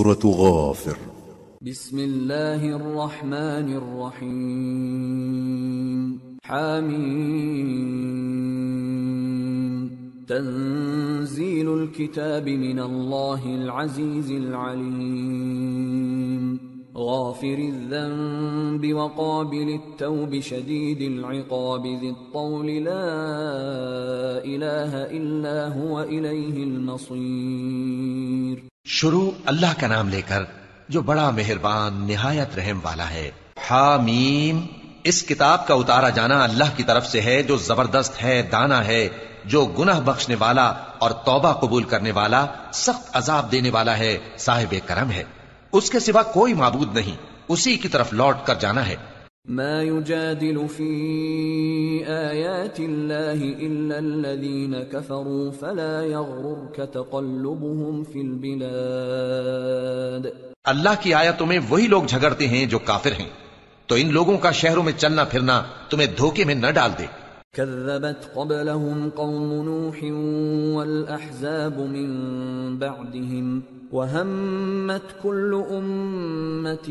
سورة غافر. بسم الله الرحمن الرحيم. حميم. تنزيل الكتاب من الله العزيز العليم. غافر الذنب وقابل التوب شديد العقاب ذي الطول لا إله إلا هو إليه المصير. شروع اللہ کا نام لے کر جو بڑا مہربان نہایت رحم والا ہے. حامیم. اس کتاب کا اتارا جانا اللہ کی طرف سے ہے جو زبردست ہے، دانا ہے، جو گناہ بخشنے والا اور توبہ قبول کرنے والا، سخت عذاب دینے والا ہے، صاحب کرم ہے. اس کے سوا کوئی معبود نہیں، اسی کی طرف لوٹ کر جانا ہے. ما يجادل في آيات الله إلا الذين كفروا فلا يغررك تقلبهم في البلاد. اللہ کی آیتوں میں وہی لوگ جھگڑتے ہیں جو کافر ہیں، تو ان لوگوں کا شہروں میں چلنا پھرنا تمہیں دھوکے میں نہ ڈال دے. كذبت قبلهم قوم نوح والأحزاب من بعدهم وهمت كل أمة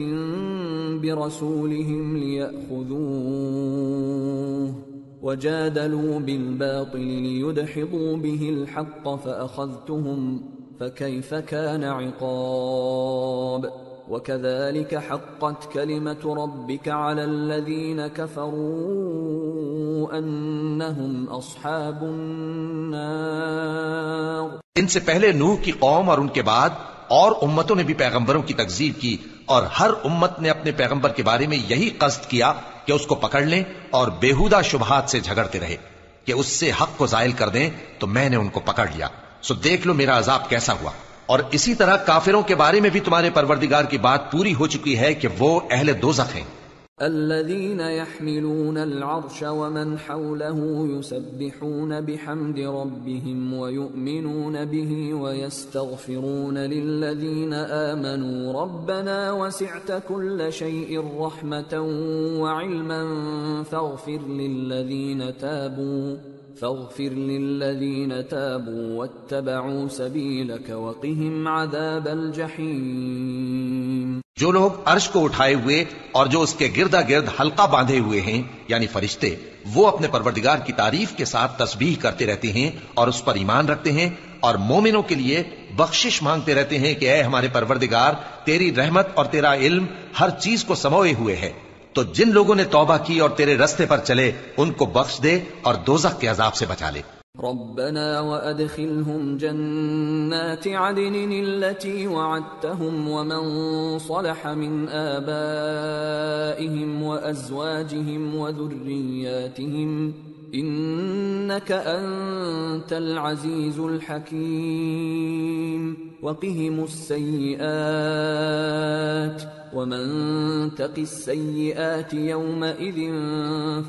برسولهم ليأخذوه وجادلوا بالباطل ليدحضوا به الحق فأخذتهم فكيف كان عقاب. وكذلك حقت كلمة ربك على الذين كفروا أنهم أصحاب النار. ان سے پہلے نوح کی قوم اور ان کے بعد اور امتوں نے بھی پیغمبروں کی تکذیب کی، اور ہر امت نے اپنے پیغمبر کے بارے میں یہی قصد کیا کہ اس کو پکڑ لیں اور بیہودہ شبہات سے جھگڑتے رہے کہ اس سے حق کو زائل کر دیں، تو میں نے ان کو پکڑ لیا. سو دیکھ لو میرا عذاب کیسا ہوا. اور اسی طرح کافروں کے بارے میں بھی تمہارے پروردگار کی بات پوری ہو چکی ہے کہ وہ اہل دوزخ ہیں. الذين يحملون العرش ومن حوله يسبحون بحمد ربهم ويؤمنون به ويستغفرون للذين آمنوا ربنا وسعت كل شيء رحمة وعلما فاغفر للذين تابوا واتبعوا سبيلك وقهم عذاب الجحيم. جو لوگ عرش کو اٹھائے ہوئے اور جو اس کے گردا گرد حلقہ باندھے ہوئے ہیں یعنی فرشتے، وہ اپنے پروردگار کی تعریف کے ساتھ تسبیح کرتے رہتے ہیں اور اس پر ایمان رکھتے ہیں، اور مومنوں کے لیے بخشش مانگتے رہتے ہیں کہ اے ہمارے پروردگار، تیری رحمت اور تیرا علم ہر چیز کو سموئے ہوئے ہے. تو جن لوگوں نے توبہ کی اور تیرے رستے پر چلے ان کو بخش دے اور دوزخ کے عذاب سے بچا لے. ربنا وأدخلهم جنات عدن التي وعدتهم ومن صلح من آبائهم وأزواجهم وذرياتهم إنك أنت العزيز الحكيم. وقهم السيئات ومن تق السيئات يومئذ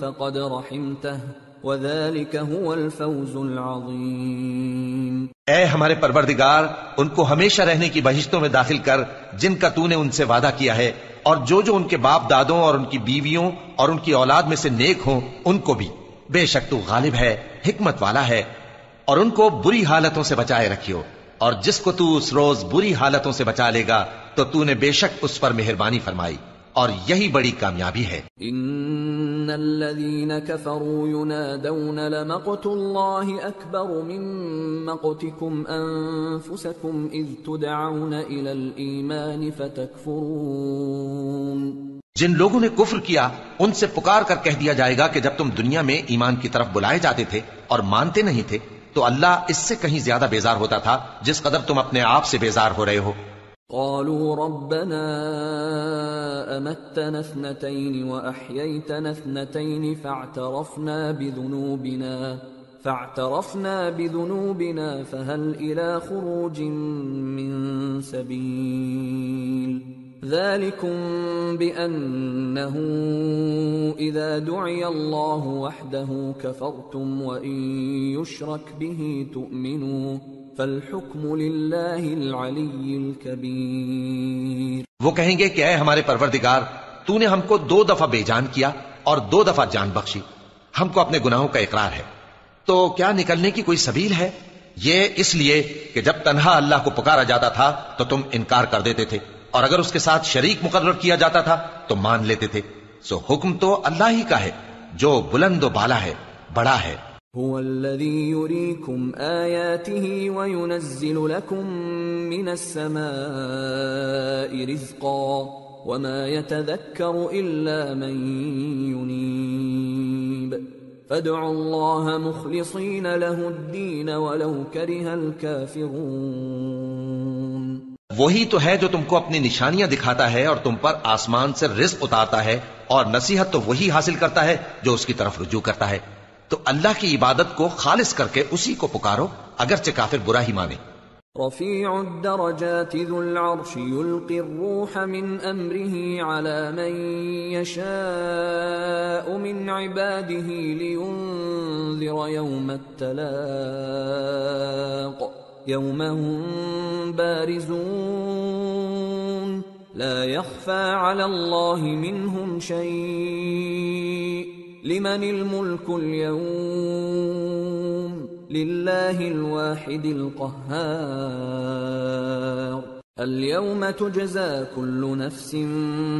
فقد رحمته وَذَلِكَ هُوَ الْفَوْزُ الْعَظِيمُ. اے ہمارے پروردگار، ان کو ہمیشہ رہنے کی بہشتوں میں داخل کر جن کا تو نے ان سے وعدہ کیا ہے، اور جو ان کے باپ دادوں اور ان کی بیویوں اور ان کی اولاد میں سے نیک ہوں ان کو بھی. بے شک تو غالب ہے، حکمت والا ہے. اور ان کو بری حالتوں سے بچائے رکھیو، اور جس کو تو اس روز بری حالتوں سے بچا لے گا تو تو نے بے شک اس پر مہربانی فرمائی، اور یہی بڑی کامیابی ہے. ان الذين كفروا ينادون لمقت الله اكبر من مقتكم انفسكم اذ تدعون الى الايمان فتكفرون. جن لوگوں نے کفر کیا ان سے پکار کر کہہ دیا جائے گا کہ جب تم دنیا میں ایمان کی طرف بلائے جاتے تھے اور مانتے نہیں تھے تو اللہ اس سے کہیں زیادہ بیزار ہوتا تھا جس قدر تم اپنے آپ سے بیزار ہو رہے ہو. قالوا ربنا أمتنا اثنتين وأحييتنا اثنتين فاعترفنا بذنوبنا فهل إلى خروج من سبيل. ذلكم بأنه إذا دعي الله وحده كفرتم وإن يشرك به تؤمنوا فالحکم للہ العلی الکبیر. وہ کہیں گے کہ اے ہمارے پروردگار، تو نے ہم کو 2 دفعہ بے جان کیا اور 2 دفعہ جان بخشی، ہم کو اپنے گناہوں کا اقرار ہے، تو کیا نکلنے کی کوئی سبیل ہے؟ یہ اس لیے کہ جب تنہا اللہ کو پکارا جاتا تھا تو تم انکار کر دیتے تھے، اور اگر اس کے ساتھ شریک مقرر کیا جاتا تھا تو مان لیتے تھے۔ سو حکم تو اللہ ہی کا ہے جو بلند و بالا ہے، بڑا ہے۔ هو الذي يريكم آياته وينزل لكم من السماء رزقا وما يتذكر إلا من ينيب فادعوا الله مخلصين له الدين ولو كره الكافرون۔ وہی تو ہے جو تم کو اپنی نشانیاں دکھاتا ہے اور تم پر آسمان سے رزق اتارتا ہے، اور نصیحت تو وہی حاصل کرتا ہے جو اس کی طرف رجوع کرتا ہے۔ تو اللہ کی عبادت کو خالص کر کے اسی کو پکارو، اگرچہ کافر برا ہی مانے۔ رفيع الدرجات ذو العرش يلقي الروح من أمره على من يشاء من عباده لينذر يوم التلاق يوم هم بارزون لا يخفى على الله منهم شيء لمن الملك اليوم لله الواحد القهار اليوم تجزى كل نفس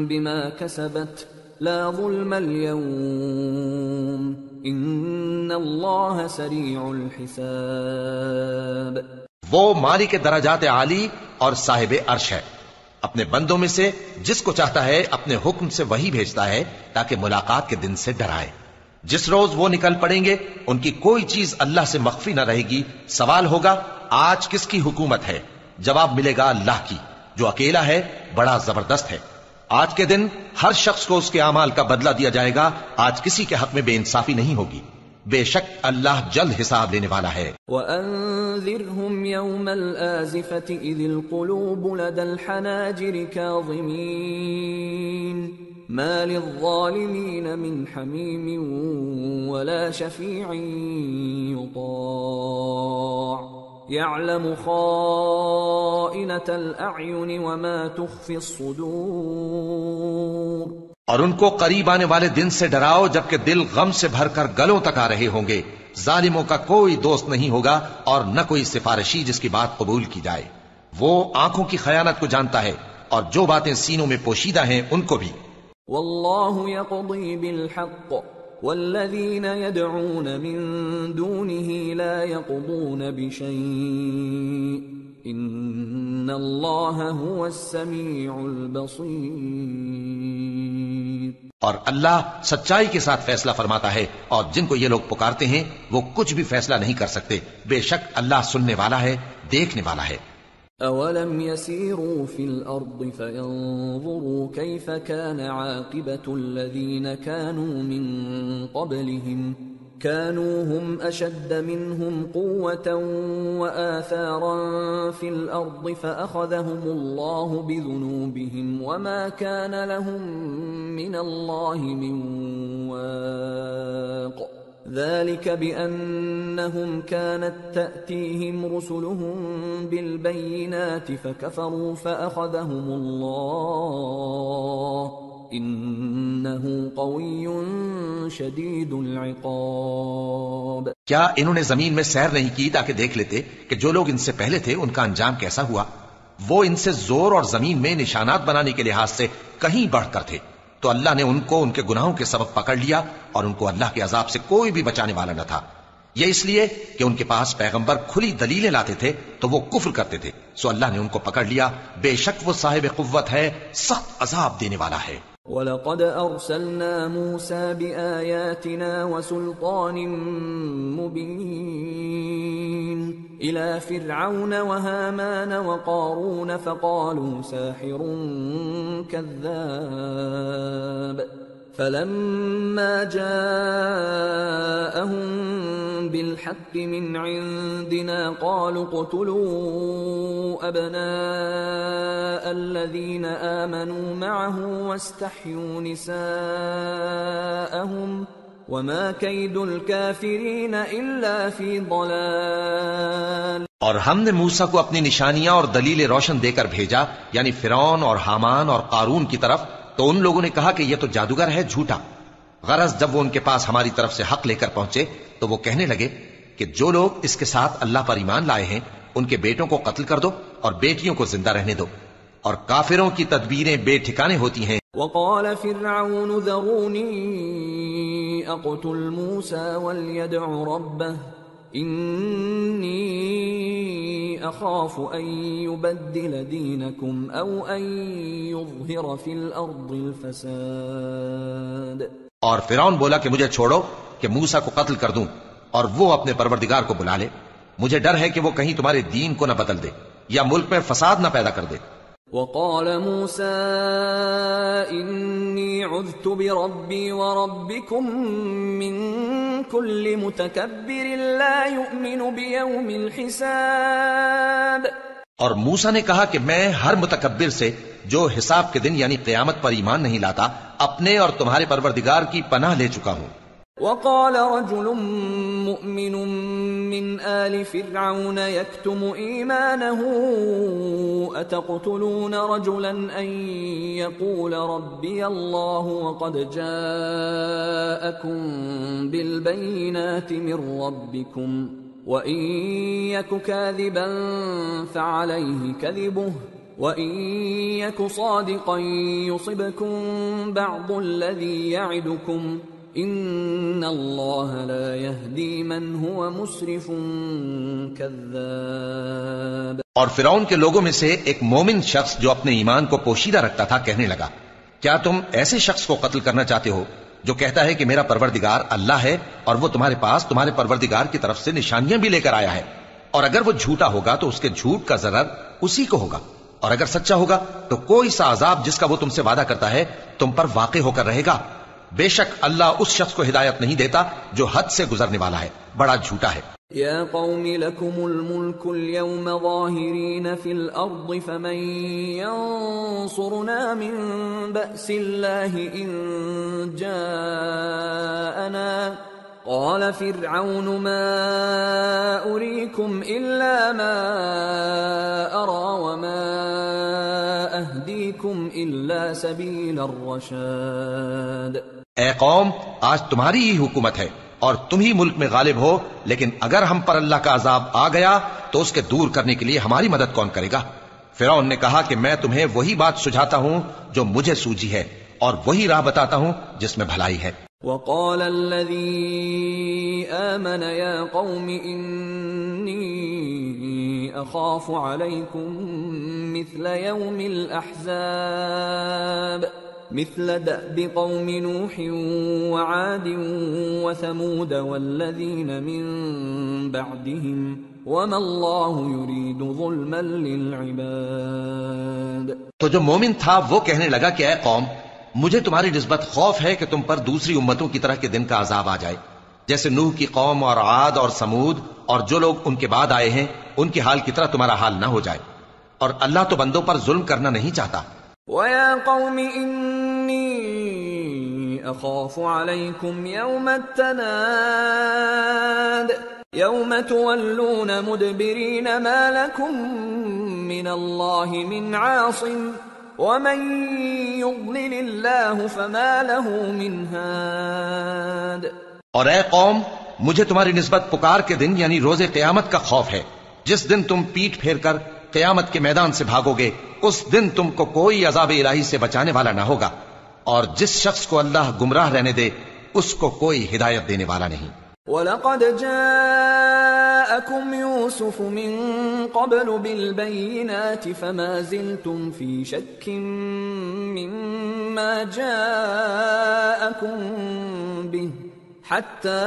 بما كسبت لا ظلم اليوم ان الله سريع الحساب۔ وہ مالک درجات عالی اور صاحب عرش ہے، اپنے بندوں میں سے جس کو چاہتا ہے اپنے حکم سے وہی بھیجتا ہے تاکہ ملاقات کے دن سے ڈرائے۔ جس روز وہ نکل پڑیں گے ان کی کوئی چیز اللہ سے مخفی نہ رہے گی۔ سوال ہوگا آج کس کی حکومت ہے؟ جواب ملے گا اللہ کی، جو اکیلا ہے، بڑا زبردست ہے۔ آج کے دن ہر شخص کو اس کے اعمال کا بدلہ دیا جائے گا، آج کسی کے حق میں بے انصافی نہیں ہوگی۔ بے شک اللہ جلد حساب لینے والا ہے۔ وَأَنذِرْهُمْ يَوْمَ الْآزِفَةِ إِذِ الْقُلُوبُ لَدَى الْحَنَاجِرِ كَاظِمِينَ مَا لِلظَّالِمِينَ مِنْ حَمِيمٍ وَلَا شَفِيعٍ يُطَاعُ يَعْلَمُ خَائِنَةَ الْأَعْيُنِ وَمَا تُخْفِي الصُّدُورُ۔ اور ان کو قریب آنے والے دن سے ڈراؤ جبکہ دل غم سے بھر کر گلوں تک آ رہے ہوں گے۔ ظالموں کا کوئی دوست نہیں ہوگا اور نہ کوئی سفارشی جس کی بات قبول کی جائے۔ وہ آنکھوں کی خیانت کو جانتا ہے اور جو باتیں سینوں میں پوشیدہ ہیں ان کو بھی۔ واللہ یقضی بالحق والذین یدعون من دونه لا يقضون بشیء ان اللہ هو السمیع البصیر۔ اور اللہ سچائی کے ساتھ فیصلہ فرماتا ہے، اور جن کو یہ لوگ پکارتے ہیں وہ کچھ بھی فیصلہ نہیں کر سکتے، بے شک اللہ سننے والا ہے، دیکھنے والا ہے۔ اولم يسيروا في الارض فينظروا كيف كان عاقبة الذين كانوا من قبلهم كانوا هم اشد منهم قوة واثارا في الارض فاخذهم الله بذنوبهم وما كان لهم من الله من واق ذلك بأنهم كانت تأتيهم رسلهم بالبينات فكفروا فأخذهم الله إنه قوي شديد العقاب۔ کیا انہوں نے زمین میں سیر نہیں کی تاکہ دیکھ لیتے کہ جو لوگ ان سے پہلے تھے ان کا انجام کیسا ہوا؟ وہ ان سے زور اور زمین میں نشانات بنانے کے لحاظ سے کہیں بڑھ کر تھے، تو اللہ نے ان کو ان کے گناہوں کے سبب پکڑ لیا اور ان کو اللہ کے عذاب سے کوئی بھی بچانے والا نہ تھا۔ یہ اس لیے کہ ان کے پاس پیغمبر کھلی دلیلیں لاتے تھے تو وہ کفر کرتے تھے، سو اللہ نے ان کو پکڑ لیا، بے شک وہ صاحب قوت ہے، سخت عذاب دینے والا ہے۔ وَلَقَدْ أَرْسَلْنَا مُوسَى بِآيَاتِنَا وَسُلْطَانٍ مُبِينٍ إِلَى فِرْعَوْنَ وَهَامَانَ وَقَارُونَ فَقَالُوا سَاحِرٌ كَذَّابٌ فَلَمَّا جَاءَهُم بِالْحَقِّ مِنْ عِندِنَا قَالُوا اقْتُلُوا أَبْنَاءَ الَّذِينَ آمَنُوا مَعَهُ وَاسْتَحْيُوا نِسَاءَهُمْ وَمَا كَيْدُ الْكَافِرِينَ إِلَّا فِي ضَلَالٍ۔ اور ہم نے موسیٰ کو اپنی نشانیاں اور دلیلیں روشن دے کر بھیجا، یعنی فرعون اور حامان اور قارون کی طرف، تو ان لوگوں نے کہا کہ یہ تو جادوگر ہے، جھوٹا۔ غرض جب وہ ان کے پاس ہماری طرف سے حق لے کر پہنچے تو وہ کہنے لگے کہ جو لوگ اس کے ساتھ اللہ پر ایمان لائے ہیں ان کے بیٹوں کو قتل کر دو اور بیٹیوں کو زندہ رہنے دو، اور کافروں کی تدبیریں بے ٹھکانے ہوتی ہیں۔ وقال فرعون ذروني اقتل موسى وليدع ربه إني أخاف أن يبدل دينكم أو أن يظهر في الأرض الفساد۔ اور فرعون بولا کہ مجھے چھوڑو کہ موسیٰ کو قتل کر دوں اور وہ اپنے پروردگار کو بلا لے، مجھے ڈر ہے کہ وہ کہیں تمہارے دین کو نہ بدل دے یا ملک میں فساد نہ پیدا کر دے۔ وقال موسى إني عذت بربي وربكم من كل متكبر لا يؤمن بيوم الحساب۔ اور موسیٰ نے کہا کہ میں ہر متکبر سے جو حساب کے دن یعنی قیامت پر ایمان نہیں لاتا اپنے اور تمہارے پروردگار کی پناہ لے چکا ہوں۔ وقال رجل مؤمن من آل فرعون يكتم إيمانه أتقتلون رجلا أن يقول ربي الله وقد جاءكم بالبينات من ربكم وإن يك كاذبا فعليه كذبه وَإِن يَكُ صَادِقًا يُصِبْكُم بَعْضُ الَّذِي يَعِدُكُمْ إِنَّ اللَّهَ لَا يَهْدِي مَنْ هُوَ مُسْرِفٌ كَذَّابٌ۔ اور فرعون کے لوگوں میں سے ایک مومن شخص جو اپنے ایمان کو پوشیدہ رکھتا تھا کہنے لگا، کیا تم ایسے شخص کو قتل کرنا چاہتے ہو جو کہتا ہے کہ میرا پروردگار اللہ ہے اور وہ تمہارے پاس تمہارے پروردگار کی طرف سے نشانیاں بھی لے کر آیا ہے، اور اگر وہ جھوٹا ہوگا تو اس کے جھوٹ کا ضرر اسی کو ہوگا، اور اگر سچا ہوگا تو کوئی سا عذاب جس کا وہ تم سے وعدہ کرتا ہے تم پر واقع ہو کر رہے گا۔ بے شک اللہ اس شخص کو ہدایت نہیں دیتا جو حد سے گزرنے والا ہے، بڑا جھوٹا ہے۔ یا قوم لکم الملک اليوم ظاہرین فی الارض فمن ینصرنا من بأس اللہ ان جاءنا قال فرعون ما أريكم إلا ما أرى وما أهديكم إلا سبيل الرشاد۔ اے قوم، آج تمہاری ہی حکومت ہے اور تم ہی ملک میں غالب ہو، لیکن اگر ہم پر اللہ کا عذاب آ گیا تو اس کے دور کرنے کے لیے ہماری مدد کون کرے گا؟ فرعون نے کہا کہ میں تمہیں وہی بات سجھاتا ہوں جو مجھے سوجی ہے اور وہی راہ بتاتا ہوں جس میں بھلائی ہے۔ وقال الذي آمن يا قوم إني أخاف عليكم مثل يوم الأحزاب مثل دأب قوم نوح وعاد وثمود والذين من بعدهم وما الله يريد ظلما للعباد۔ تو جو مومن تھا وہ کہنے لگا کہ اے قوم، مجھے تمہاری نسبت خوف ہے کہ تم پر دوسری امتوں کی طرح کے دن کا عذاب آ جائے، جیسے نوح کی قوم اور عاد اور سمود اور جو لوگ ان کے بعد آئے ہیں ان کے حال کی طرح تمہارا حال نہ ہو جائے، اور اللہ تو بندوں پر ظلم کرنا نہیں چاہتا۔ وَيَا قَوْمِ إِنِّي أَخَافُ عَلَيْكُمْ يَوْمَ التَّنَادِ يَوْمَ تُوَلُّونَ مُدْبِرِينَ مَا لَكُمْ مِنَ اللَّهِ مِنْ عَاصِمٍ وَمَن يُضْلِلِ اللَّهُ فَمَا لَهُ مِنْ هَادٍ۔ اور اے قوم، مجھے تمہاری نسبت پکار کے دن یعنی روز قیامت کا خوف ہے، جس دن تم پیٹ پھیر کر قیامت کے میدان سے بھاگو گے، اس دن تم کو کوئی عذاب الہی سے بچانے والا نہ ہوگا، اور جس شخص کو اللہ گمراہ رہنے دے اس کو کوئی ہدایت دینے والا نہیں۔ وَلَقَدْ جَاءَكُمْ يُوسُفُ مِنْ قَبْلُ بِالْبَيِّنَاتِ فَمَا زِلْتُمْ فِي شَكٍّ مِّمَّا جَاءَكُمْ بِهِ حَتَّى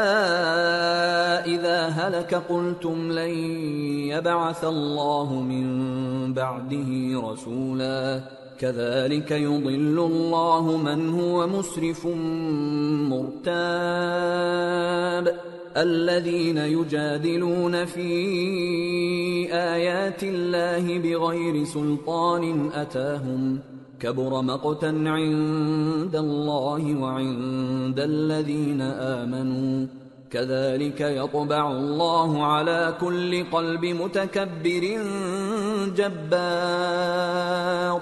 إِذَا هَلَكَ قُلْتُمْ لَنْ يَبْعَثَ اللَّهُ مِنْ بَعْدِهِ رَسُولًا كَذَلِكَ يُضِلُّ اللَّهُ مَنْ هُوَ مُسْرِفٌ مُرْتَابٌ الَّذِينَ يُجَادِلُونَ فِي آيَاتِ اللَّهِ بِغَيْرِ سُلْطَانٍ أَتَاهُمْ كَبُرَ مَقْتًا عِندَ اللَّهِ وَعِندَ الَّذِينَ آمَنُوا كَذَلِكَ يَطْبَعُ اللَّهُ عَلَى كُلِّ قَلْبِ مُتَكَبِّرٍ جَبَّارٍ۔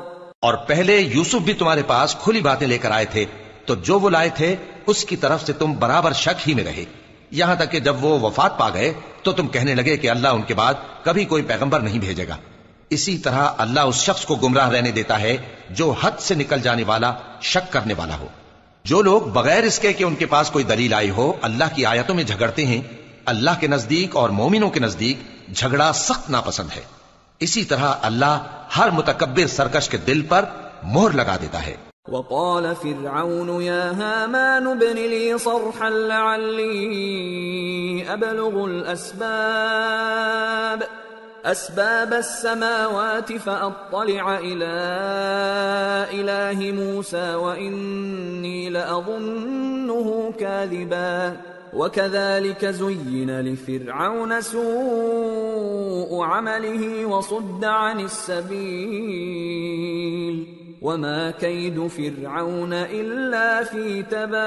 اور پہلے یوسف بھی تمہارے پاس کھلی باتیں لے کر آئے تھے، تو جو وہ لائے تھے اس کی طرف سے تم برابر شک ہی میں رہے، یہاں تک کہ جب وہ وفات پا گئے تو تو تم کہنے لگے کہ اللہ ان کے بعد کبھی کوئی پیغمبر نہیں بھیجے گا۔ اسی طرح اللہ اس شخص کو گمراہ رہنے دیتا ہے جو حد سے نکل جانے والا، شک کرنے والا ہو۔ جو لوگ بغیر اس کے کہ ان کے پاس کوئی دلیل آئی ہو اللہ کی آیتوں میں جھگڑتے ہیں، اللہ کے نزدیک اور مومنوں کے نزدیک جھگڑا سخت ناپسند ہے۔ اسی طرح اللہ ہر متکبر سرکش کے دل پر مہر لگا دیتا ہے۔ وقال فرعون يا هامان ابن لي صرحا لعلي أبلغ أسباب السماوات فأطلع إلى إله موسى وإني لأظنه كاذبا وكذلك زين لفرعون سوء عمله وصد عن السبيل وما كيد فرعون إلا في تباب۔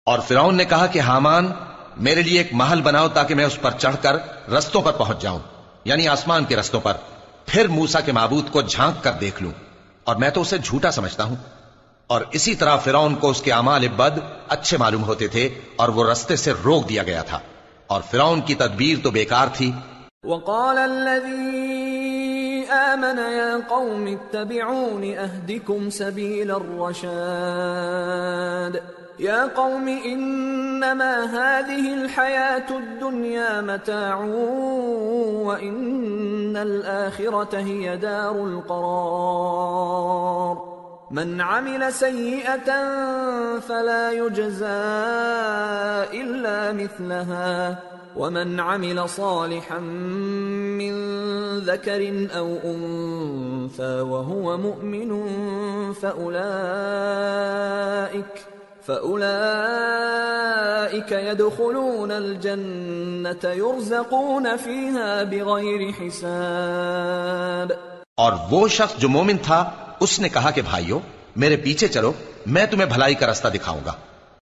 اور فرعون نے کہا کہ حامان میرے لیے ایک محل بناؤ تاکہ میں اس پر چڑھ کر رستوں پر پہنچ جاؤں، یعنی آسمان کے رستوں پر، پھر موسیٰ کے معبود کو جھانک کر دیکھ لوں، اور میں تو اسے جھوٹا سمجھتا ہوں۔ اور اسی طرح فرعون کو اس کے اعمال بد اچھے معلوم ہوتے تھے اور وہ رستے سے روک دیا گیا تھا، اور فرعون کی تدبیر تو بیکار تھی۔ وقال الذي آمن يا قوم اتبعون أهدكم سبيل الرشاد يا قوم إنما هذه الحياة الدنيا متاع وإن الآخرة هي دار القرار من عمل سيئة فلا يجزى إلا مثلها ومن عمل صالحا من ذكر أو أنثى وهو مؤمن فأولئك يدخلون الجنة يرزقون فيها بغير حساب۔ اور وہ شخص جو مومن تھا اس نے کہا کہ بھائیو میرے پیچھے چلو، میں تمہیں بھلائی کا رستہ دکھاؤں گا۔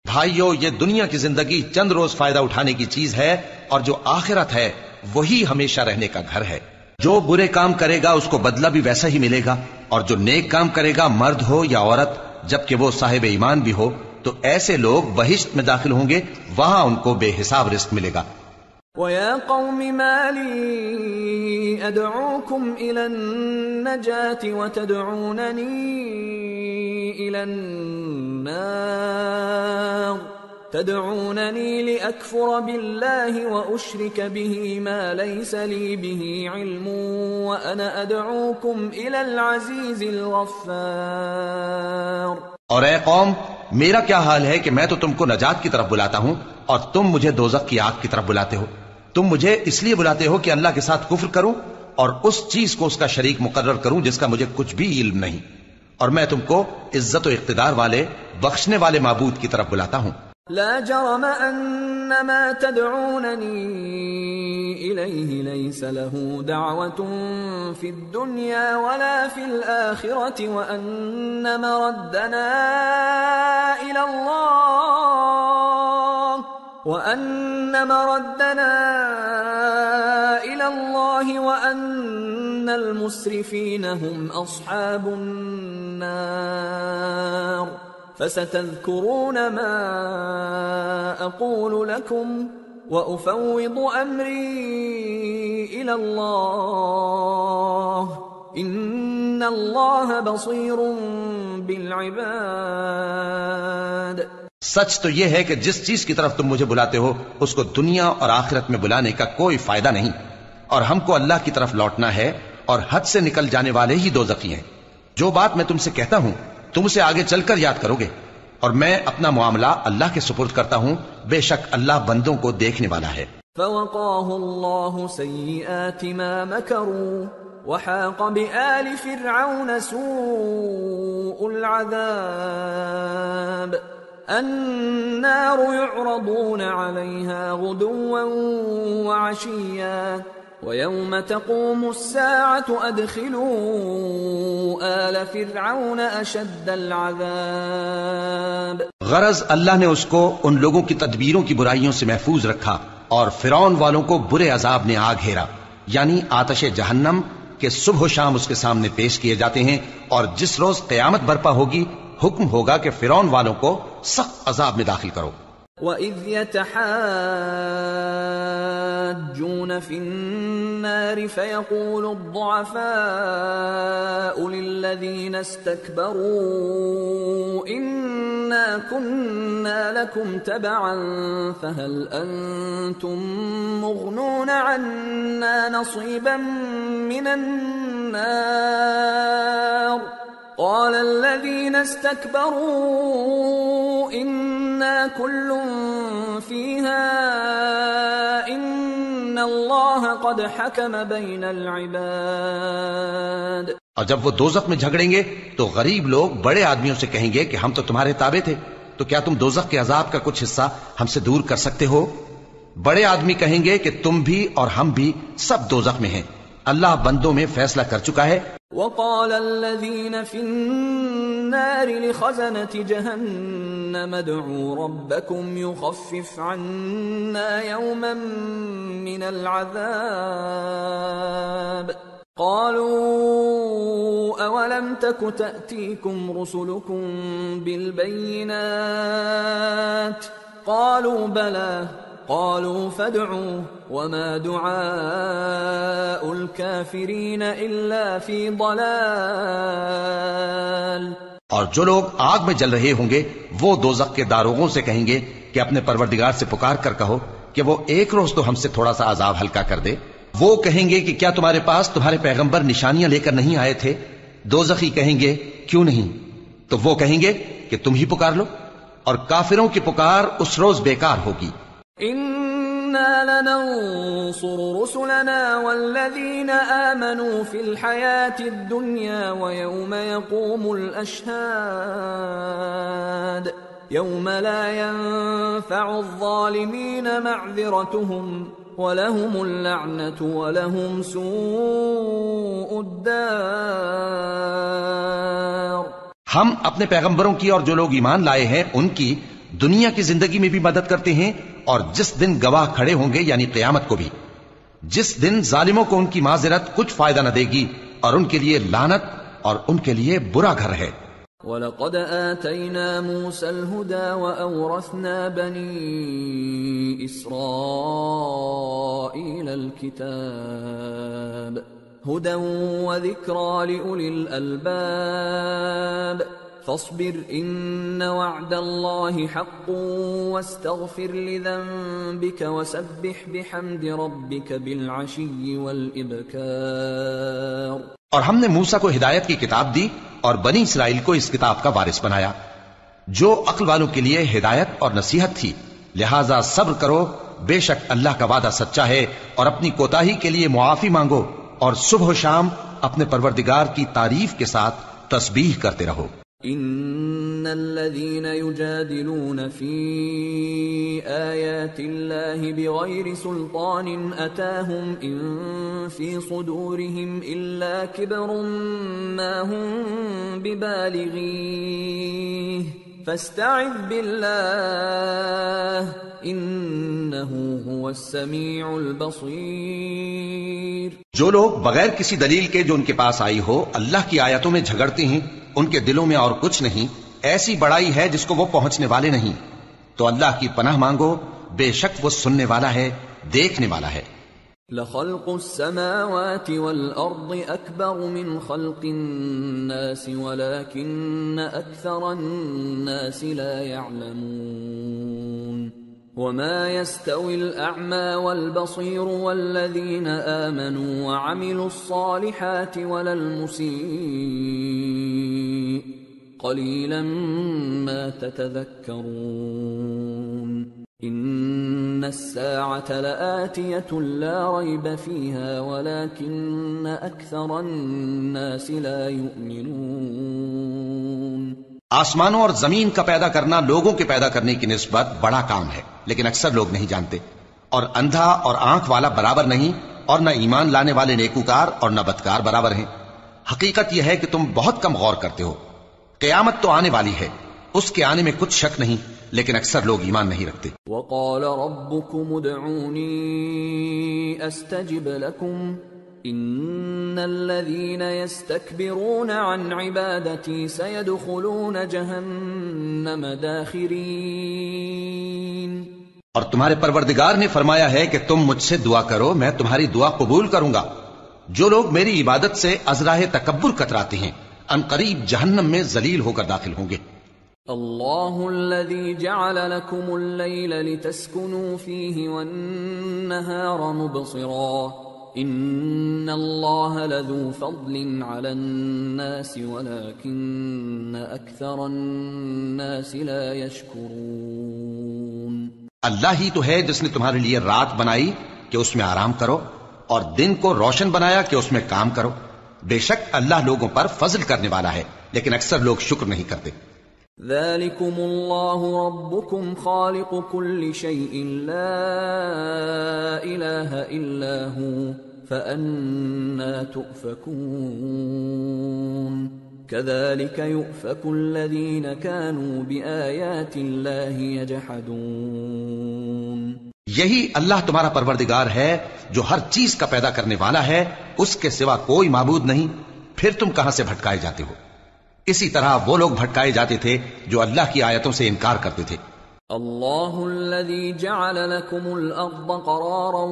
بھائیو یہ دنیا کی زندگی چند روز فائدہ اٹھانے کی چیز ہے، اور جو آخرت ہے وہی ہمیشہ رہنے کا گھر ہے۔ جو برے کام کرے گا اس کو بدلہ بھی ویسا ہی ملے گا، اور جو نیک کام کرے گا مرد ہو یا عورت جبکہ وہ صاحب ایمان بھی ہو تو ایسے لوگ بہشت میں داخل ہوں گے، وہاں ان کو بے حساب رزق ملے گا۔ وَيَا قَوْمِ مَا لِي أَدْعُوكُمْ إِلَى النَّجَاةِ وَتَدْعُونَنِي إِلَى النَّارِ تدعونني لأكفر بالله وأشرك به ما ليس لي به علم وأنا أدعوكم إلى العزيز الغفار۔ اور اے قوم میرا کیا حال ہے کہ میں تو تم کو نجات کی طرف بلاتا ہوں اور تم مجھے دوزخ کی آگ کی طرف بلاتے ہو۔ تم مجھے اس لیے بلاتے ہو کہ اللہ کے ساتھ کفر کروں اور اس چیز کو اس کا شریک مقرر کروں جس کا مجھے کچھ بھی علم نہیں، اور میں تم کو عزت و اقتدار والے بخشنے والے معبود کی طرف بلاتا ہوں۔ لا جرم أن ما تدعونني إليه ليس له دعوة في الدنيا ولا في الآخرة وأن مردنا إلى الله وأن المسرفين هم أصحاب النار فستذكرون ما أقول لكم وأفوض أمري إلى الله إن الله بصير بالعباد۔ سچ تو یہ ہے کہ جس چیز کی طرف تم مجھے بلاتے ہو اس کو دنیا اور آخرت میں بلانے کا کوئی فائدہ نہیں، اور ہم کو اللہ کی طرف لوٹنا ہے، اور حد سے نکل جانے والے ہی دوزخی ہیں۔ جو بات میں تم سے کہتا ہوں تم اسے آگے چل کر یاد کرو گے، اور میں اپنا معاملہ اللہ کے سپرد کرتا ہوں، بے شک اللہ بندوں کو دیکھنے والا ہے۔ فوقاه الله سيئات ما مكروا وحاق بآل فرعون سوء العذاب النار يعرضون عليها غدوا وعشيا ويوم تقوم الساعة أدخلوا آل فرعون أشد العذاب۔ غرض اللہ نے اس کو ان لوگوں کی تدبیروں کی برائیوں سے محفوظ رکھا اور فرعون والوں کو برے عذاب نے آ گھیرا، یعنی آتش جہنم کے صبح و شام اس کے سامنے پیش کیے جاتے ہیں، اور جس روز قیامت برپا ہوگی حکم ہوگا کہ فرعون والوں کو سخت عذاب میں داخل کرو۔ وَإِذْ يَتَحَاجُّونَ فِي النَّارِ فَيَقُولُ الضُّعَفَاءُ لِلَّذِينَ اسْتَكْبَرُوا إِنَّا كُنَّا لَكُمْ تَبَعًا فَهَلْ أَنْتُمْ مُغْنُونَ عَنَّا نَصِيبًا مِنَ النَّارِ قال الذين استكبروا إنا كل فيها إن الله قد حكم بين العباد. اور جب وہ دوزخ میں جھگڑیں گے تو غریب لوگ بڑے آدمیوں سے کہیں گے کہ ہم تو تمہارے تابع تھے، تو کیا تم دوزخ کے عذاب کا کچھ حصہ ہم سے دور کر سکتے ہو؟ بڑے آدمی کہیں گے کہ تم بھی اور ہم بھی سب دوزخ میں ہیں، اللہ بندوں میں فیصلہ کر چکا ہے. وقال الذين في النار لخزنة جهنم ادعوا ربكم يخفف عنا يوما من العذاب قالوا أولم تك تأتيكم رسلكم بالبينات قالوا بلى قالوا فادعوا وما دعاء الكافرين إلا في ضلال. اور جو لوگ آگ میں جل رہے ہوں گے وہ دوزخ کے داروغوں سے کہیں گے کہ اپنے پروردگار سے پکار کر کہو کہ وہ ایک روز تو ہم سے تھوڑا سا عذاب ہلکا کر دے. وہ کہیں گے کہ کیا تمہارے پاس تمہارے پیغمبر نشانیاں لے کر نہیں آئے تھے؟ دوزخی کہیں گے کیوں نہیں؟ تو وہ کہیں گے کہ تم ہی پکار لو، اور کافروں کی پکار اس روز بیکار ہوگی. إِنَّا لَنَنصُرُ رُسُلَنَا وَالَّذِينَ آمَنُوا فِي الْحَيَاةِ الدُّنْيَا وَيَوْمَ يَقُومُ الْأَشْهَادُ يَوْمَ لَا يَنفَعُ الظَّالِمِينَ مَعْذِرَتُهُمْ وَلَهُمُ اللَّعْنَةُ وَلَهُمْ سُوءُ الدَّارِ. ہم اپنے پیغمبروں کی اور جو لوگ ایمان لائے ہیں ان کی دنیا کی زندگی میں بھی مدد کرتے ہیں، اور جس دن گواہ کھڑے ہوں گے یعنی قیامت کو بھی، جس دن ظالموں کو ان کی معذرت کچھ فائدہ نہ دے گی اور ان کے لیے لعنت اور ان کے لیے برا گھر ہے. وَلَقَدْ آتَيْنَا مُوسَى الْهُدَى وَأَوْرَثْنَا بَنِي إِسْرَائِيلَ الْكِتَابَ هُدًى وَذِكْرَى لِأُولِي الْأَلْبَابِ فاصبر إن وعد الله حق واستغفر لذنبك وسبح بحمد ربك بالعشي والإبكار. اور ہم نے موسیٰ کو ہدایت کی کتاب دی اور بنی اسرائیل کو اس کتاب کا وارث بنایا جو عقل والوں کے لیے ہدایت اور نصیحت تھی. لہذا صبر کرو، بے شک اللہ کا وعدہ سچا ہے، اور اپنی کوتاہی کے لیے معافی مانگو، اور صبح و شام اپنے پروردگار کی تعریف کے ساتھ تسبیح کرتے رہو. ان الذين يجادلون في آيات الله بغير سلطان أتاهم إن في صدورهم إلا كبر ما هم ببالغيه فاستعذ بالله إنه هو السميع البصير. جو لوگ بغیر کسی دلیل کے جو ان کے پاس آئی ہو اللہ کی آیتوں میں جھگڑتے ہیں، ان کے دلوں میں اور کچھ نہیں، ایسی بڑائی ہے جس کو وہ پہنچنے والے نہیں. تو اللہ کی پناہ مانگو، بے شک وہ سننے والا ہے، دیکھنے والا ہے. لخلق السماوات والأرض أكبر من خلق الناس ولكن أكثر الناس لا يعلمون. وما يستوي الأعمى والبصير والذين آمنوا وعملوا الصالحات ولا المسيء قليلا ما تتذكرون. إن الساعة لآتية لا ريب فيها ولكن أكثر الناس لا يؤمنون. آسمانوں اور زمین کا پیدا کرنا لوگوں کے پیدا کرنے کی نسبت بڑا کام ہے، لیکن اکثر لوگ نہیں جانتے. اور اندھا اور آنکھ والا برابر نہیں، اور نہ ایمان لانے والے نیکوکار اور نہ بدکار برابر ہیں. حقیقت یہ ہے کہ تم بہت کم غور کرتے ہو. قیامت تو آنے والی ہے، اس کے آنے میں کچھ شک نہیں، لیکن اکثر لوگ ایمان نہیں رکھتے. وقال ربكم ادعوني استجب لكم ان الذين يستكبرون عن عبادتي سيدخلون جهنم داخرين۔ اور تمہارے پروردگار نے فرمایا ہے کہ تم مجھ سے دعا کرو، میں تمہاری دعا قبول کروں گا۔ جو لوگ میری عبادت سے ازراہ تکبر کتراتے ہیں ان قریب جہنم میں ذلیل ہو کر داخل ہوں گے۔ اللہ الذي جعل لكم الليل لتسكنوا فيه والنهار مبصرا ان اللہ لذو فضل على الناس ولكن اکثر الناس لا يشكرون۔ اللہ ہی تو ہے جس نے تمہارے لیے رات بنائی کہ اس میں آرام کرو اور دن کو روشن بنایا کہ اس میں کام کرو۔ بے شک اللہ لوگوں پر فضل کرنے والا ہے لیکن اکثر لوگ شکر نہیں کرتے۔ ذلكم اللہ ربكم خالق كل شيء لا الہ الا هو فأنا تؤفكون كذلك يؤفك الذين كانوا بآيات الله يجحدون۔ یہی اللہ تمہارا پروردگار ہے جو ہر چیز کا پیدا کرنے والا ہے، اس کے سوا کوئی معبود نہیں، پھر تم کہاں سے بھٹکائے جاتے ہو؟ اسی طرح وہ لوگ بھٹکائے جاتے تھے جو اللہ کی آیتوں سے انکار کرتے تھے۔ اللہ الذي جعل لكم الارض قرارا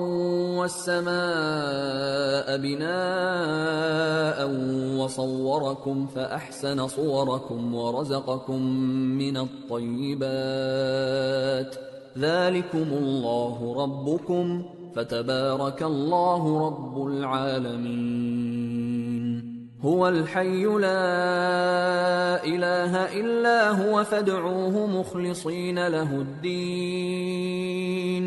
والسماء بناء وصوركم فاحسن صوركم ورزقكم من الطيبات ذلكم الله ربكم فتبارك الله رب العالمين۔ هو الحي لا إله إلا هو فادعوه مخلصين له الدين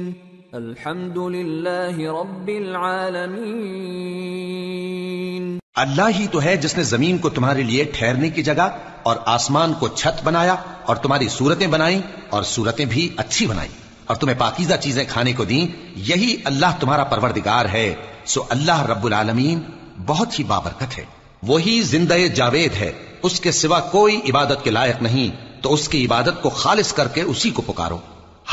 الحمد لله رب العالمين۔ اللہ ہی تو ہے جس نے زمین کو تمہارے لیے ٹھہرنے کی جگہ اور آسمان کو چھت بنایا اور تمہاری صورتیں بنائیں اور صورتیں بھی اچھی بنائیں اور تمہیں پاکیزہ چیزیں کھانے کو دیں۔ یہی اللہ تمہارا پروردگار ہے، سو اللہ رب العالمین بہت ہی بابرکت ہے۔ وہی زندہ جاوید ہے، اس کے سوا کوئی عبادت کے لائق نہیں، تو اس کی عبادت کو خالص کر کے اسی کو پکارو۔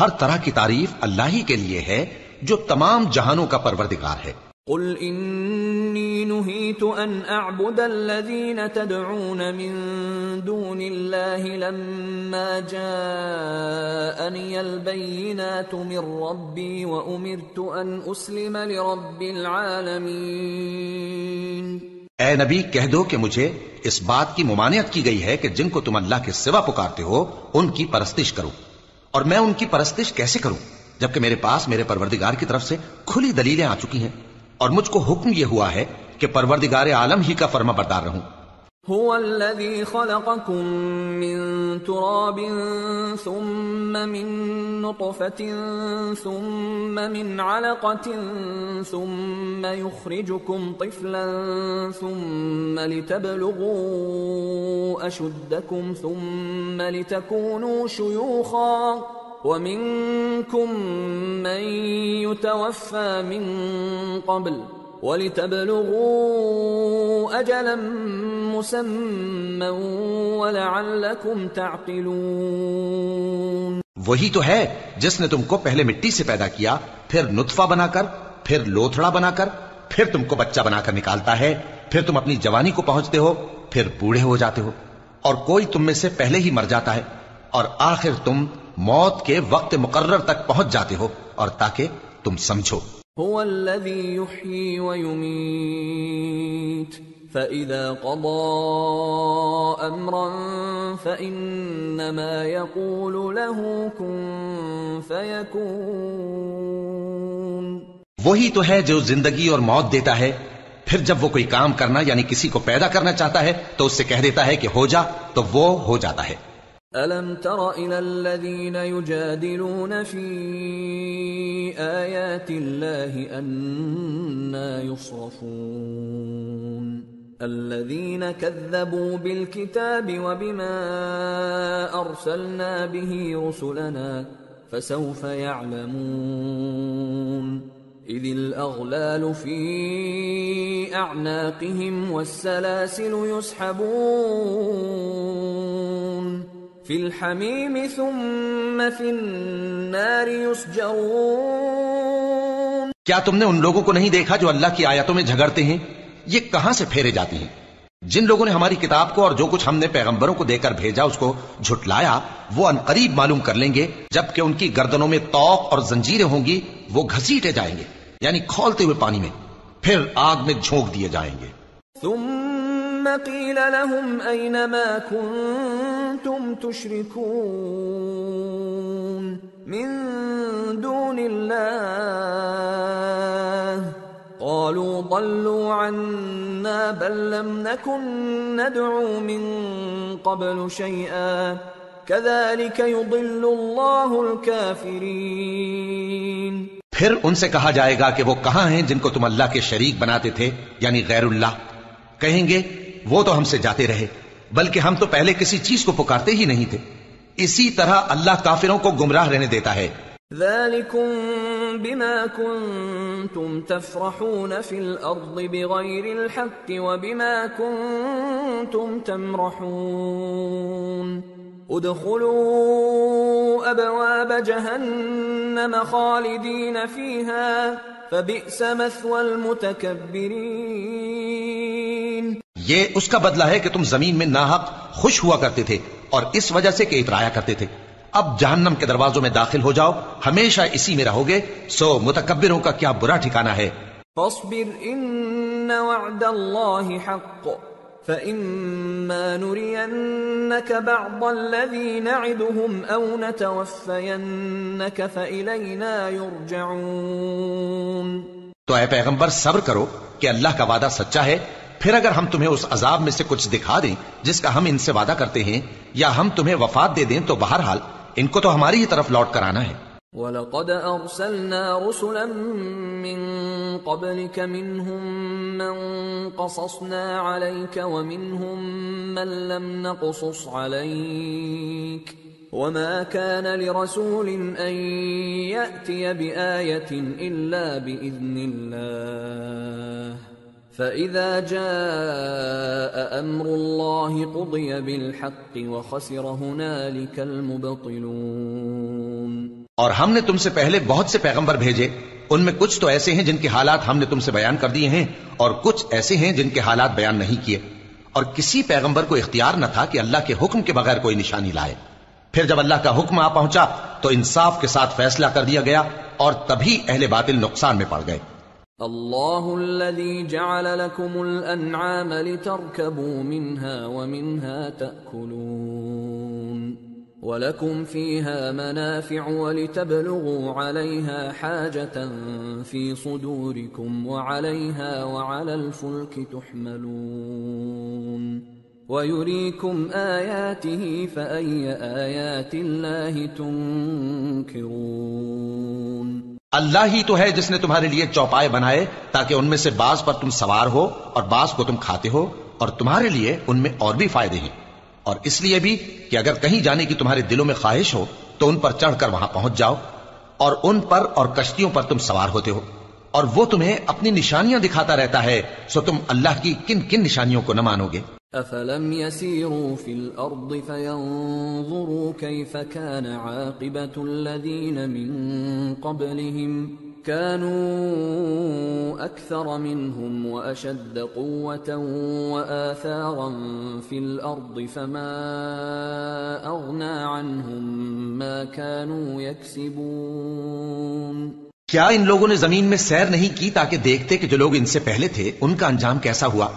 ہر طرح کی تعریف اللہ ہی کے لیے ہے جو تمام جہانوں کا پروردگار ہے۔ قل انی نہیت ان اعبد الذین تدعون من دون اللہ لما جاءنی البینات من ربی وامرت ان اسلم لرب العالمین۔ اے نبی کہہ دو کہ مجھے اس بات کی ممانعت کی گئی ہے کہ جن کو تم اللہ کے سوا پکارتے ہو ان کی پرستش کرو، اور میں ان کی پرستش کیسے کروں جبکہ میرے پاس میرے پروردگار کی طرف سے کھلی دلیلیں آ چکی ہیں، اور مجھ کو حکم یہ ہوا ہے کہ پروردگار عالم ہی کا فرما بردار رہوں۔ هو الذي خلقكم من تراب ثم من نطفة ثم من علقة ثم يخرجكم طفلا ثم لتبلغوا أشدكم ثم لتكونوا شيوخا ومنكم من يتوفى من قبل وَلِتَبْلُغُوا أَجَلًا مُّسَمًّى وَلَعَلَّكُمْ تَعْقِلُونَ۔ وہی تو ہے جس نے تم کو پہلے مٹی سے پیدا کیا، پھر نطفہ بنا کر، پھر لوتھڑا بنا کر، پھر تم کو بچہ بنا کر نکالتا ہے، پھر تم اپنی جوانی کو پہنچتے ہو، پھر بوڑھے ہو جاتے ہو، اور کوئی تم میں سے پہلے ہی مر جاتا ہے، اور آخر تم موت کے وقت مقرر تک پہنچ جاتے ہو، اور تاکہ تم سمجھو۔ هو الذي يحيي ويميت فإذا قضى أمرا فإنما يقول له كن فيكون۔ وہی تو ہے جو زندگی اور موت دیتا ہے، پھر جب وہ کوئی کام کرنا یعنی کسی کو پیدا کرنا چاہتا ہے تو اس سے کہہ دیتا ہے کہ ہو جا، تو وہ ہو جاتا ہے۔ أَلَمْ تَرَ إِلَى الَّذِينَ يُجَادِلُونَ فِي آيَاتِ اللَّهِ أَنَّى يُصْرَفُونَ الَّذِينَ كَذَّبُوا بِالْكِتَابِ وَبِمَا أَرْسَلْنَا بِهِ رُسُلَنَا فَسَوْفَ يَعْلَمُونَ إِذِ الْأَغْلَالُ فِي أَعْنَاقِهِمْ وَالسَّلَاسِلُ يُسْحَبُونَ فِي الْحَمِيمِ ثُمَّ فِي النَّارِ يُسْجَرُونَ۔ کیا تم نے ان لوگوں کو نہیں دیکھا جو اللہ کی آیتوں میں جھگڑتے ہیں؟ یہ کہاں سے پھیرے جاتی ہیں؟ جن لوگوں نے ہماری کتاب کو اور جو کچھ ہم نے پیغمبروں کو دے کر بھیجا اس کو جھٹلایا، وہ عنقریب معلوم کر لیں گے جبکہ ان کی گردنوں میں طوق اور زنجیریں ہوں گی، وہ گھسیٹے جائیں گے یعنی کھولتے ہوئے پانی میں، پھر آگ میں جھونک دیے جائیں گے۔ ثم قيل لهم أين ما كنتم تشركون من دون الله قالوا ضلوا عنا بل لم نكن ندعو من قبل شيئا كذلك يضل الله الكافرين۔ پھر ان سے کہا جائے گا کہ وہ کہاں ہیں جن کو تم اللہ کے شریک بناتے تھے یعنی غیر اللہ؟ کہیں گے وہ تو ہم سے جاتے رہے، بلکہ ہم تو پہلے کسی چیز کو پکارتے ہی نہیں تھے۔ اسی طرح اللہ کافروں کو گمراہ رہنے دیتا ہے۔ ذَلِكُمْ بِمَا كُنْتُمْ تَفْرَحُونَ فِي الْأَرْضِ بِغَيْرِ الْحَقِّ وَبِمَا كُنْتُمْ تَمْرَحُونَ ادخلوا ابواب جہنم خالدین فیہا فبئس مثوى المتکبرین۔ یہ اس کا بدلہ ہے کہ تم زمین میں ناحق خوش ہوا کرتے تھے اور اس وجہ سے کہ اترایا کرتے تھے، اب جہنم کے دروازوں میں داخل ہو جاؤ، ہمیشہ اسی میں رہو گے، سو متکبروں کا کیا برا ٹھکانہ ہے۔ فاصبر ان وعد اللہ حق فإما نرينك بعض الذي نعدهم أو نتوفينك فإلينا يرجعون۔ تو اے پیغمبر صبر کرو کہ اللہ کا وعدہ سچا ہے، پھر اگر ہم تمہیں اس عذاب میں سے کچھ دکھا دیں جس کا ہم ان سے وعدہ کرتے ہیں، یا ہم تمہیں وفات دے دیں، تو بہرحال ان کو تو ہماری ہی طرف لوٹ کر آنا ہے۔ وَلَقَدْ أَرْسَلْنَا رُسُلًا مِّن قَبْلِكَ مِنْهُمْ مَنْ قَصَصْنَا عَلَيْكَ وَمِنْهُمْ مَنْ لَمْ نَقْصُصْ عَلَيْكَ وَمَا كَانَ لِرَسُولٍ أَنْ يَأْتِيَ بِآيَةٍ إِلَّا بِإِذْنِ اللَّهِ فَإِذَا جَاءَ أَمْرُ اللَّهِ قُضِيَ بِالْحَقِّ وَخَسِرَ هُنَالِكَ الْمُبْطِلُونَ۔ اور ہم نے تم سے پہلے بہت سے پیغمبر بھیجے، ان میں کچھ تو ایسے ہیں جن کے حالات ہم نے تم سے بیان کر دیے ہیں، اور کچھ ایسے ہیں جن کے حالات بیان نہیں کیے، اور کسی پیغمبر کو اختیار نہ تھا کہ اللہ کے حکم کے بغیر کوئی نشانی لائے۔ پھر جب اللہ کا حکم آ پہنچا تو انصاف کے ساتھ فیصلہ کر دیا گیا، اور تبھی اہل باطل نقصان میں پڑ گئے۔ اللہ الذي جعل لكم الانعام لتركبوا منها ومنها تأكلون وَلَكُمْ فِيهَا مَنَافِعُ وَلِتَبْلُغُوا عَلَيْهَا حَاجَةً فِي صُدُورِكُمْ وَعَلَيْهَا وَعَلَى الْفُلْكِ تُحْمَلُونَ وَيُرِيكُمْ آيَاتِهِ فَأَيَّ آيَاتِ اللَّهِ تُنْكِرُونَ۔ اللہ ہی تو ہے جس نے تمہارے لیے چوپائے بنائے تاکہ ان میں سے بعض پر تم سوار ہو اور بعض کو تم کھاتے ہو، اور تمہارے لیے ان میں اور بھی فائدے ہیں، اور اس لیے بھی کہ اگر کہیں جانے کی تمہارے دلوں میں خواہش ہو تو ان پر چڑھ کر وہاں پہنچ جاؤ، اور ان پر اور کشتیوں پر تم سوار ہوتے ہو، اور وہ تمہیں اپنی نشانیاں دکھاتا رہتا ہے، سو تم اللہ کی کن کن نشانیوں کو نہ مانو گے؟ افلم يسيروا في الارض فينظروا كيف كان عاقبة الذين من قبلهم كانوا اكثر منهم واشد قوة واثارا في الارض فما اغنى عنهم ما كانوا يكسبون۔ کیا ان لوگوں نے زمین میں سیر نہیں کی تاکہ دیکھتے کہ جو لوگ ان سے پہلے تھے ان کا انجام کیسا ہوا،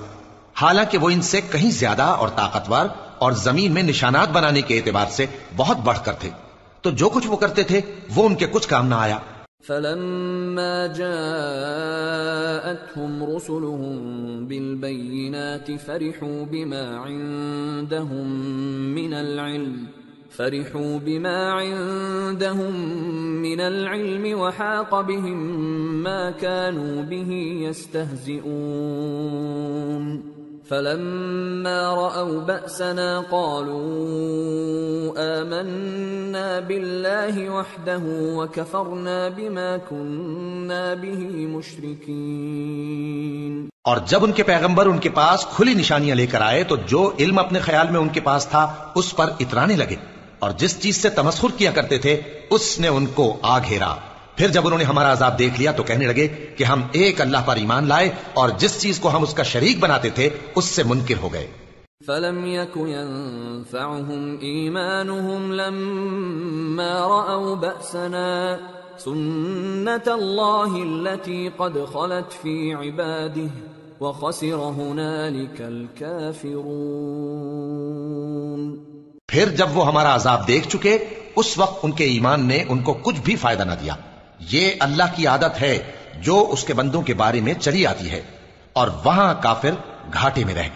حالانکہ وہ ان سے کہیں زیادہ اور طاقتور اور زمین میں نشانات بنانے کے اعتبار سے بہت بڑھ کر تھے، تو جو کچھ وہ کرتے تھے وہ ان کے کچھ کام نہ آیا۔ فَلَمَّا جَاءَتْهُمْ رُسُلُهُم بِالْبَيِّنَاتِ فَرِحُوا بِمَا عِندَهُم مِّنَ الْعِلْمِ وَحَاقَ بِهِم مَّا كَانُوا بِهِ يَسْتَهْزِئُونَ۔ فَلَمَّا رَأَوْا بَأْسَنَا قَالُوا آمَنَّا بِاللَّهِ وَحْدَهُ وَكَفَرْنَا بِمَا كُنَّا بِهِ مُشْرِكِينَ۔ اور جب ان کے پیغمبر ان کے پاس کھلی نشانیاں لے کر آئے تو جو علم اپنے خیال میں ان کے پاس تھا اس پر اترانے لگے، اور جس چیز سے تمسخر کیا کرتے تھے اس نے ان کو آ گھیرا، پھر جب انہوں نے ہمارا عذاب دیکھ لیا تو کہنے لگے کہ ہم ایک اللہ پر ایمان لائے اور جس چیز کو ہم اس کا شریک بناتے تھے اس سے منکر ہو گئے. فلم يك ينفعهم إيمانهم لما رأوا بأسنا سنة الله التي قد خلت في عباده وخسر هنالك الكافرون. پھر جب وہ ہمارا عذاب دیکھ چکے اس وقت ان کے ایمان نے ان کو کچھ بھی فائدہ نہ دیا. یہ اللہ کی عادت ہے جو اس کے بندوں کے بارے میں چلی آتی ہے، اور وہاں کافر گھاٹے میں رہ گئے.